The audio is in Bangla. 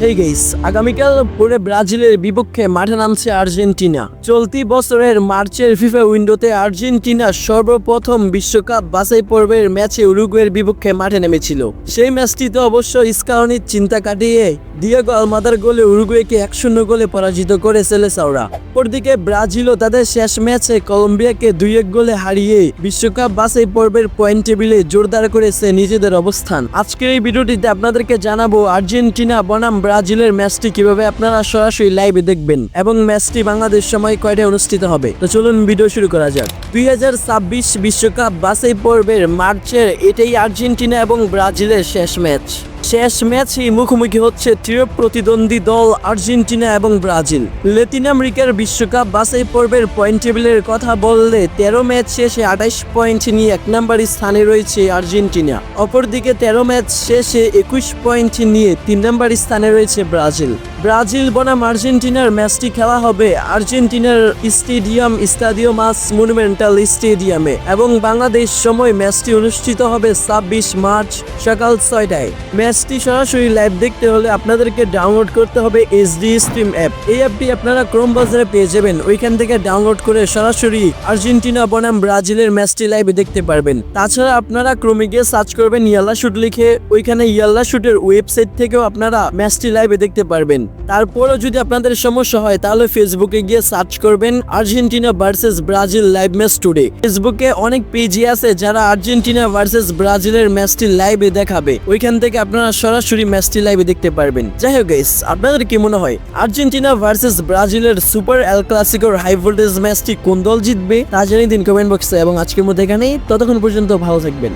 হেই গাইস, আগামীকাল পরে ব্রাজিলের বিপক্ষে মাঠে নামছে আর্জেন্টিনা। চলতি বছরের মার্চের ফিফা উইন্ডোতে আর্জেন্টিনা সর্বপ্রথম বিশ্বকাপ বাছাই পর্বের ম্যাচে উরুগুয়ের বিপক্ষে মাঠে নেমেছিল। সেই ম্যাচটিতে অবশ্য স্কালোনির চিন্তা কাটিয়ে ডিয়েগো আলমাদার গোলে উরুগুয়েকে 1-0 গোলে পরাজিত করে সেলেসাওরা। অপরদিকে ব্রাজিলও তাদের শেষ ম্যাচে কলম্বিয়াকে 2-1 গোলে হারিয়ে বিশ্বকাপ বাছাই পর্বের পয়েন্ট টেবিলে জোরদার করেছে নিজেদের অবস্থান। আজকের এই ভিডিওটিতে আপনাদেরকে জানাবো আর্জেন্টিনা বনাম ব্রাজিলের ম্যাচটি কিভাবে আপনারা সরাসরি লাইভে দেখবেন এবং ম্যাচটি বাংলাদেশ সময় কয়টায় অনুষ্ঠিত হবে। তো চলুন ভিডিও শুরু করা যাক। 2026 বিশ্বকাপ বাছাই পর্বের মার্চের এটাই আর্জেন্টিনা এবং ব্রাজিলের শেষ ম্যাচই মুখোমুখি হচ্ছে চির প্রতিদ্বন্দ্বী দল আর্জেন্টিনা এবং ব্রাজিল। ল্যাটিন আমেরিকার বিশ্বকাপ বাছাই পর্বের পয়েন্ট টেবিলের কথা বললে 13 ম্যাচ শেষে 28 পয়েন্ট নিয়ে 1 নম্বর স্থানে রয়েছে আর্জেন্টিনা। অপরদিকে 13 ম্যাচ শেষে 21 পয়েন্ট নিয়ে 3 নম্বর স্থানে রয়েছে ব্রাজিল বনাম আর্জেন্টিনার ম্যাচটি খেলা হবে আর্জেন্টিনার স্টাডিও মাস মনুমেন্টাল স্টেডিয়ামে এবং বাংলাদেশ সময় ম্যাচটি অনুষ্ঠিত হবে 26 মার্চ সকাল 6টায়। ম্যাচটি সরাসরি লাইভ দেখতে হলে আপনাদেরকে ডাউনলোড করতে হবে এইচডি স্ট্রিম অ্যাপ। এই অ্যাপটি আপনারা ক্রোম ব্রাউজারে পেয়ে যাবেন। ওইখান থেকে ডাউনলোড করে সরাসরি আর্জেন্টিনা বনাম ব্রাজিলের ম্যাচটি লাইভে দেখতে পারবেন। তাছাড়া আপনারা ক্রোমে গিয়ে সার্চ করবেন ইয়াল্লা শুট লিখে, ওইখানে ইয়াল্লা শুটের ওয়েবসাইট থেকেও আপনারা ম্যাচটি লাইভে দেখতে পারবেন। তারপরও যদি আপনাদের সমস্যা হয় তাহলে ফেসবুকে গিয়ে সার্চ করবেন Argentina versus Brazil live match today. ফেসবুকে অনেক পেজই আছে যারা আর্জেন্টিনা ভার্সেস ব্রাজিলের ম্যাচটি লাইভে দেখাবে, ওইখান থেকে আপনারা সরাসরি ম্যাচটি লাইভে দেখতে পারবেন। যাই হোক গাইস, আপনাদের কি মনে হয় আর্জেন্টিনা ভার্সেস ব্রাজিলের সুপার এল ক্লাসিকোর হাই ভোল্টেজ ম্যাচটি কোন দল জিতবে তা জানিয়ে দিন কমেন্ট বক্সে। এবং আজকের মধ্যে এখানেই, ততক্ষণ পর্যন্ত ভালো থাকবেন।